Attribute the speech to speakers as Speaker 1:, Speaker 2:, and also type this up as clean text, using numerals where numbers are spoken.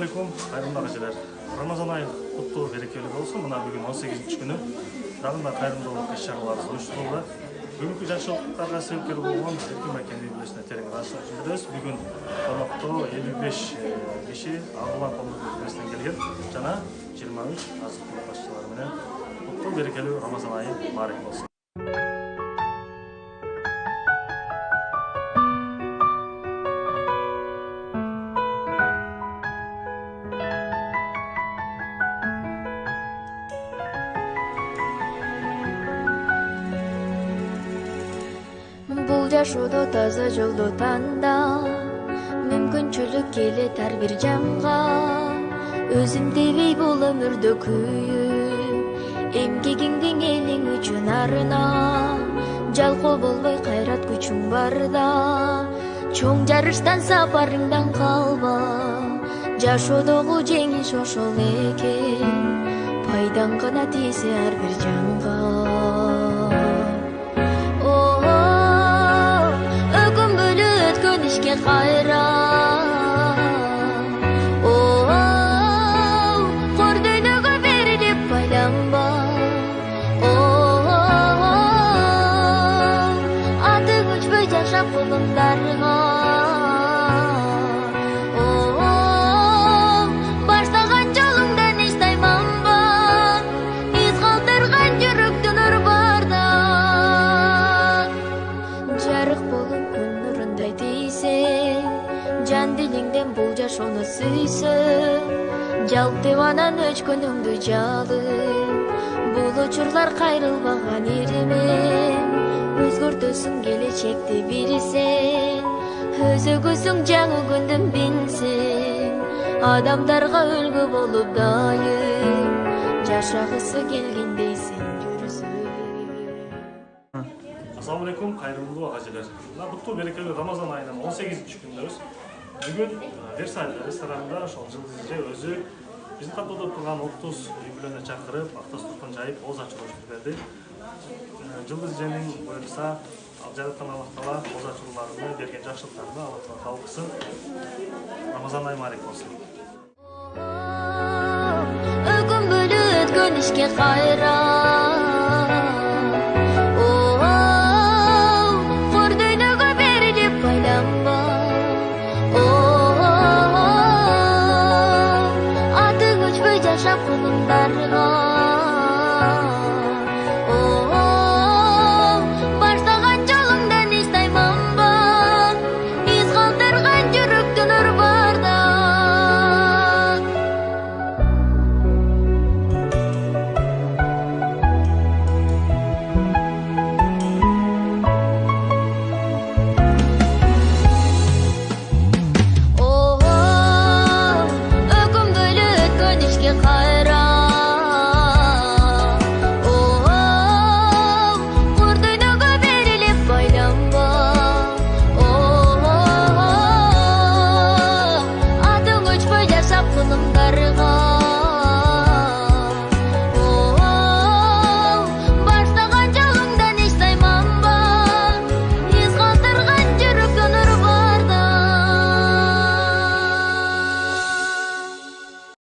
Speaker 1: Kayırımda geceler. Ramazan ayı kutlu berekeli olsun. Buna bugün 18. günü. Dağında kayırımdılık iş-şaralары uyuşturuldu. Bugünkü жақсылықтарға себепкер болған Еркін Мәкен Бейбілесіне терең рахмет білдіреміз. Бүгін қонақта 55 киши Ағылан қоғамдық мекемесінен келген жана 23 азық-түлік басшылары менен куттуу берекелүү Рамазан айы барек болсун.
Speaker 2: Жашоодо таза жолду танда мүмкүнчүлүк келет ар бир жанга өзүм дебей бул өмүрдө күйүп эмгегиңдин элиң үчүн арына жалкоо болбой кайрат күчүң барда чоң жарыштан сапарыңдан калба жашоодогу жеңиш ошол экен пайдаң гана тийсе ар бир жанга ishga qayra qo'r dunyoga berilib baylanma ating o'chmay yashab qo'limlarga boshlagan yo'lingdan istaymanba iz qoldirgan yurakda nur borda жарык болуп күн нурундай тийсең жан дилиңден бул жашоону сүйсөң жалп деп анан өчкөнүңдү жалып бул учурлар кайрылбаган иримен өзгөртөсүң келечекти билсең өзөгөсүң жаңы күндүн билсең адамдарга үлгү болуп дайым жашагысы келгендейсиң
Speaker 1: Assalamualaikum, kayırımlı ağacılar. Kutlu berekeli Ramazan ayının 18. gündeyiz. Bugün Versailles restoranında Yıldız özü bizim katılda turgan 30 үй-бүлөнө чакырып, автостопун жайып, оз ачуулушту берди. Yıldız Je'nin buyursa, Жараттан Аллах Таала оз ачууларына берген жакшылыктарына Аллах Таала кабыл кылсын. Рамазан айы мубарек болсун.
Speaker 2: Өкүн бөлүп өткөн ишке кайра Yaşap